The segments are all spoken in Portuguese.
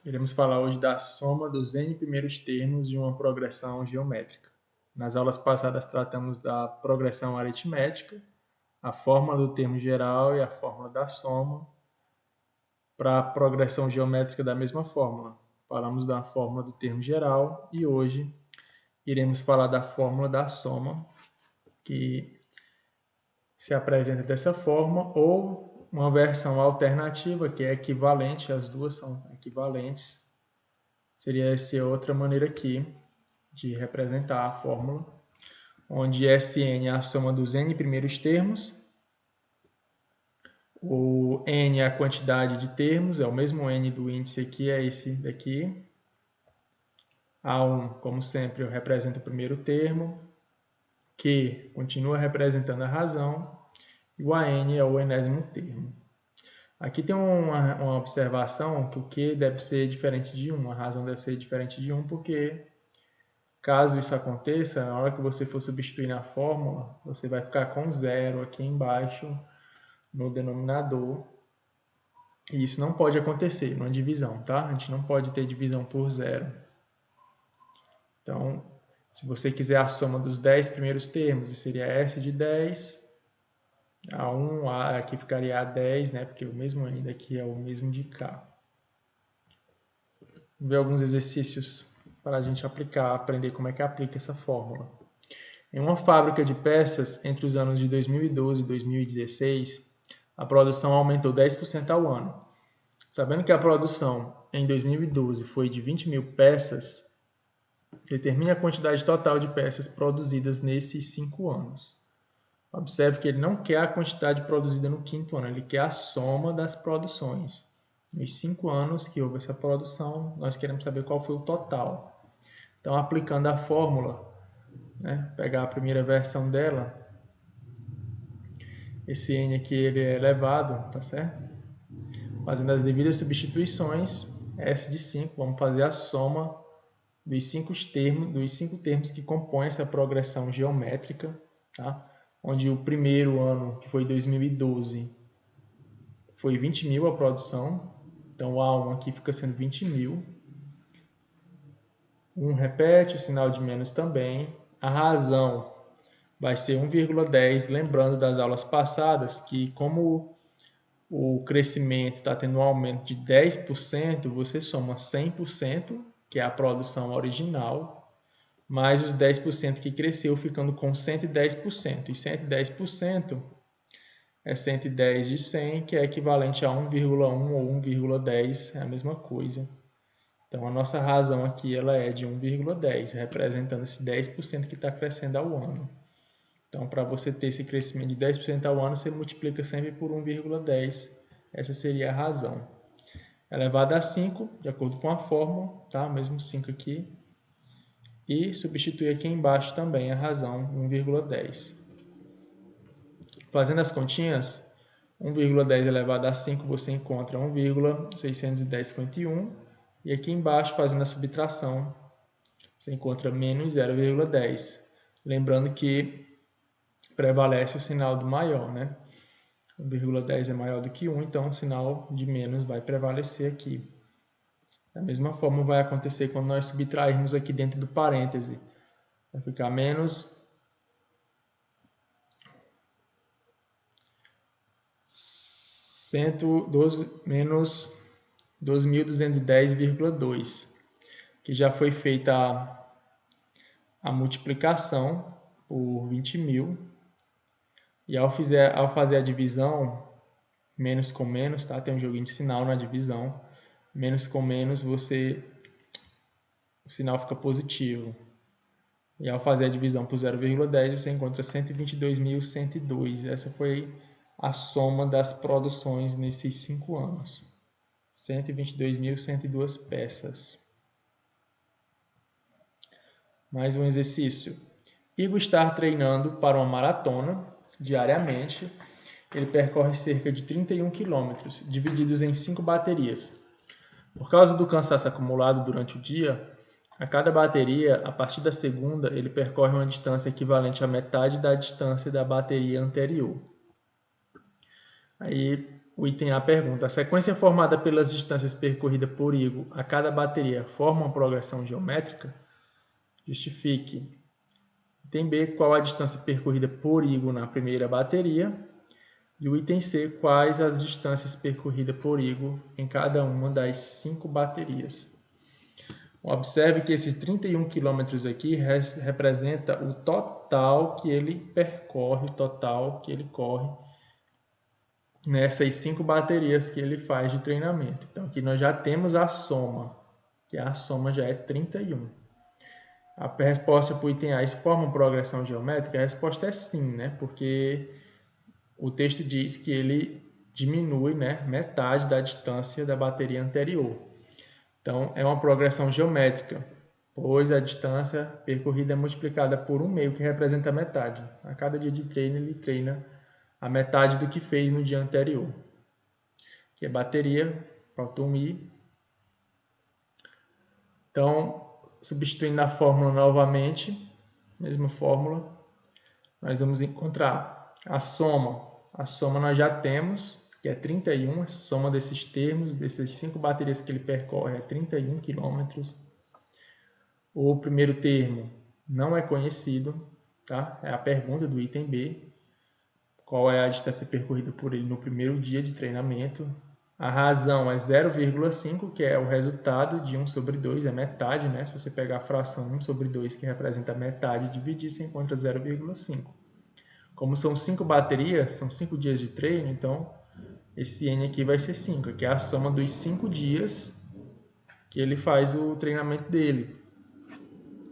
Iremos falar hoje da soma dos n primeiros termos de uma progressão geométrica. Nas aulas passadas tratamos da progressão aritmética, a fórmula do termo geral e a fórmula da soma. Para a progressão geométrica da mesma fórmula, falamos da fórmula do termo geral e hoje iremos falar da fórmula da soma, que se apresenta dessa forma, ou uma versão alternativa, que é equivalente, as duas são equivalentes. Seria essa outra maneira aqui de representar a fórmula, onde Sn é a soma dos n primeiros termos, o n é a quantidade de termos, é o mesmo n do índice aqui, é esse daqui. A1, como sempre, eu represento o primeiro termo, Q continua representando a razão, e o AN é o enésimo termo. Aqui tem uma observação que o Q deve ser diferente de 1, a razão deve ser diferente de 1, porque caso isso aconteça, na hora que você for substituir na fórmula, você vai ficar com 0 aqui embaixo no denominador, e isso não pode acontecer numa divisão, tá? A gente não pode ter divisão por 0. Então, se você quiser a soma dos 10 primeiros termos, seria S de 10, A1, aqui ficaria A10, né? Porque o mesmo N daqui é o mesmo de cá. Vamos ver alguns exercícios para a gente aprender como é que aplica essa fórmula. Em uma fábrica de peças, entre os anos de 2012 e 2016, a produção aumentou 10% ao ano. Sabendo que a produção em 2012 foi de 20 mil peças, determine a quantidade total de peças produzidas nesses 5 anos. Observe que ele não quer a quantidade produzida no 5º ano, ele quer a soma das produções. Nos 5 anos que houve essa produção, nós queremos saber qual foi o total. Então, aplicando a fórmula, né, pegar a primeira versão dela, esse n aqui ele é elevado, tá certo? Fazendo as devidas substituições, S de 5, vamos fazer a soma dos 5 termos que compõem essa progressão geométrica, tá? Onde o primeiro ano, que foi 2012, foi 20 mil a produção, então o A1 aqui fica sendo 20 mil. 1 repete, o sinal de menos também. A razão vai ser 1,10, lembrando das aulas passadas que como o crescimento está tendo um aumento de 10%, você soma 100%, que é a produção original, mais os 10% que cresceu, ficando com 110%. E 110% é 110 de 100, que é equivalente a 1,1 ou 1,10, é a mesma coisa. Então, a nossa razão aqui ela é de 1,10, representando esse 10% que está crescendo ao ano. Então, para você ter esse crescimento de 10% ao ano, você multiplica sempre por 1,10. Essa seria a razão. Elevado a 5, de acordo com a fórmula, tá? Mesmo 5 aqui. E substitui aqui embaixo também a razão 1,10. Fazendo as continhas, 1,10 elevado a 5 você encontra 1,610,51. E aqui embaixo, fazendo a subtração, você encontra menos 0,10. Lembrando que prevalece o sinal do maior, né? 1,10 é maior do que 1, então o sinal de menos vai prevalecer aqui. Da mesma forma vai acontecer quando nós subtrairmos aqui dentro do parêntese. Vai ficar menos 12.210,2, que já foi feita a multiplicação por 20 mil. E ao fazer a divisão, menos com menos, tá? Tem um joguinho de sinal na divisão. Menos com menos, o sinal fica positivo. E ao fazer a divisão por 0,10, você encontra 122.102. Essa foi a soma das produções nesses 5 anos. 122.102 peças. Mais um exercício. Igor está treinando para uma maratona diariamente. Ele percorre cerca de 31 km, divididos em 5 baterias. Por causa do cansaço acumulado durante o dia, a cada bateria, a partir da segunda, ele percorre uma distância equivalente à metade da distância da bateria anterior. Aí o item A pergunta: a sequência formada pelas distâncias percorridas por Igor a cada bateria forma uma progressão geométrica? Justifique. Item B: qual a distância percorrida por Igor na primeira bateria? E o item C: quais as distâncias percorridas por Igor em cada uma das 5 baterias? Observe que esses 31 km aqui representa o total que ele percorre, o total que ele corre nessas 5 baterias que ele faz de treinamento. Então aqui nós já temos a soma, que a soma já é 31. A resposta para o item A: isso forma uma progressão geométrica? A resposta é sim, né? Porque o texto diz que ele diminui, né, metade da distância da bateria anterior. Então, é uma progressão geométrica, pois a distância percorrida é multiplicada por 1/2, que representa a metade. A cada dia de treino, ele treina a metade do que fez no dia anterior. Aqui é bateria, faltou um I. Então, substituindo a fórmula novamente, mesma fórmula, nós vamos encontrar a soma. A soma nós já temos, que é 31, a soma desses termos, dessas 5 baterias que ele percorre é 31 km. O primeiro termo não é conhecido, tá? É a pergunta do item B. Qual é a distância percorrida por ele no primeiro dia de treinamento? A razão é 0,5, que é o resultado de 1 sobre 2, é metade, né? Se você pegar a fração 1 sobre 2, que representa metade, e dividir, você encontra 0,5. Como são 5 baterias, são 5 dias de treino, então esse N aqui vai ser 5, que é a soma dos 5 dias que ele faz o treinamento dele.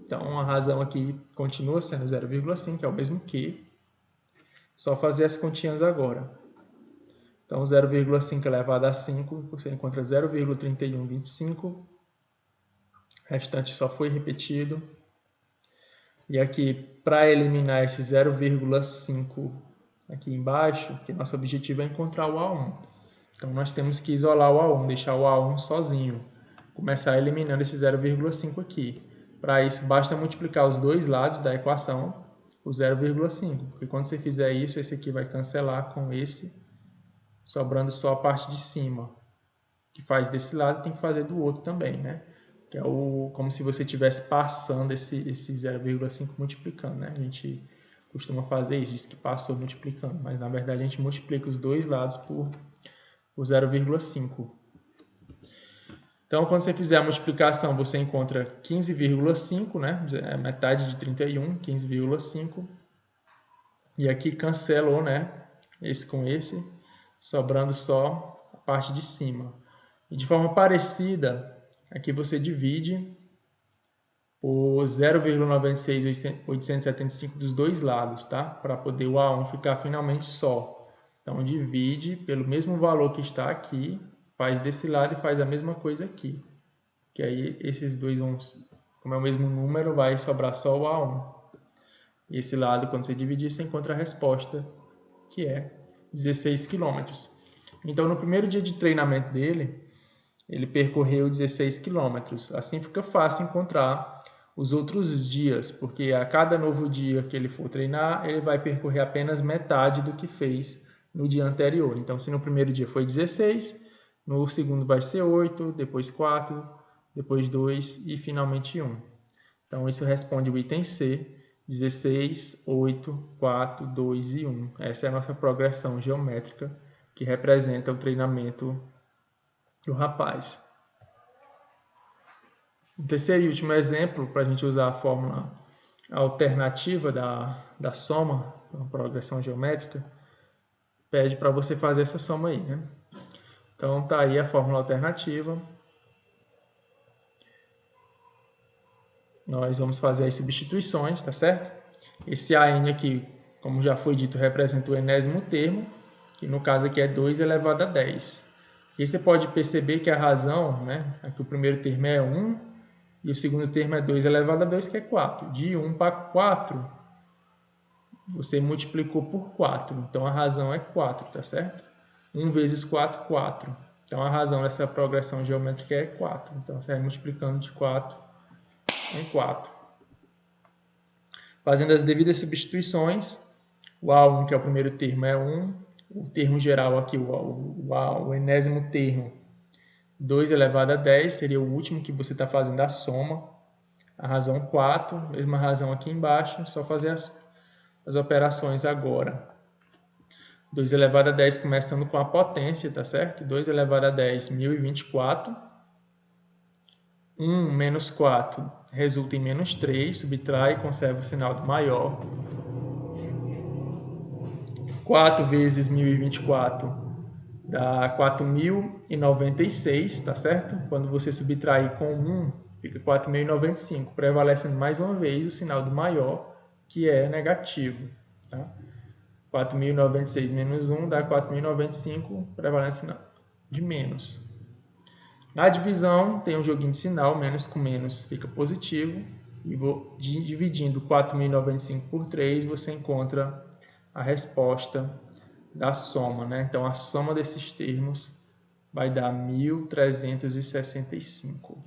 Então a razão aqui continua sendo 0,5, é o mesmo que. Só fazer as continhas agora. Então 0,5 elevado a 5, você encontra 0,3125. O restante só foi repetido. E aqui, para eliminar esse 0,5 aqui embaixo, que nosso objetivo é encontrar o A1. Então, nós temos que isolar o A1, deixar o A1 sozinho. Começar eliminando esse 0,5 aqui. Para isso, basta multiplicar os dois lados da equação por 0,5. Porque quando você fizer isso, esse aqui vai cancelar com esse, sobrando só a parte de cima. Que faz desse lado, tem que fazer do outro também, né? Que é como se você estivesse passando esse 0,5 multiplicando, né? A gente costuma fazer isso, diz que passou multiplicando, mas na verdade a gente multiplica os dois lados por 0,5. Então, quando você fizer a multiplicação, você encontra 15,5, né? É metade de 31, 15,5. E aqui cancelou, né? Esse com esse, sobrando só a parte de cima. E de forma parecida, aqui você divide por 0,96875 dos dois lados, tá? Para poder o A1 ficar finalmente só. Então, divide pelo mesmo valor que está aqui, faz desse lado e faz a mesma coisa aqui. Que aí, esses dois vão, como é o mesmo número, vai sobrar só o A1. E esse lado, quando você dividir, você encontra a resposta, que é 16 km. Então, no primeiro dia de treinamento dele, ele percorreu 16 km. Assim fica fácil encontrar os outros dias, porque a cada novo dia que ele for treinar, ele vai percorrer apenas metade do que fez no dia anterior. Então, se no primeiro dia foi 16, no segundo vai ser 8, depois 4, depois 2 e finalmente 1. Então, isso responde o item C, 16, 8, 4, 2 e 1. Essa é a nossa progressão geométrica que representa o treinamento do rapaz. O terceiro e último exemplo, para a gente usar a fórmula alternativa da soma, uma progressão geométrica, pede para você fazer essa soma aí, né? Então, tá aí a fórmula alternativa. Nós vamos fazer as substituições, tá certo? Esse AN aqui, como já foi dito, representa o enésimo termo, que no caso aqui é 2 elevado a 10. E você pode perceber que a razão, né, aqui o primeiro termo é 1 e o segundo termo é 2 elevado a 2, que é 4. De 1 para 4, você multiplicou por 4. Então, a razão é 4, tá certo? 1 vezes 4, 4. Então, a razão dessa progressão geométrica é 4. Então, você vai multiplicando de 4 em 4. Fazendo as devidas substituições, o A1, que é o primeiro termo, é 1. o termo geral aqui, o enésimo termo, 2 elevado a 10, seria o último que você está fazendo a soma. A razão 4, mesma razão aqui embaixo, só fazer as operações agora. 2 elevado a 10 começando com a potência, tá certo? 2 elevado a 10, 1024. 1 menos 4 resulta em menos 3, subtrai e conserva o sinal do maior. 4 vezes 1024 dá 4.096, tá certo? Quando você subtrair com 1, fica 4.095, prevalecendo mais uma vez o sinal do maior, que é negativo. Tá? 4.096 menos 1 dá 4.095, prevalece de menos. Na divisão, tem um joguinho de sinal, menos com menos fica positivo. E dividindo 4.095 por 3, você encontra a resposta da soma, né? Então, a soma desses termos vai dar 1.365.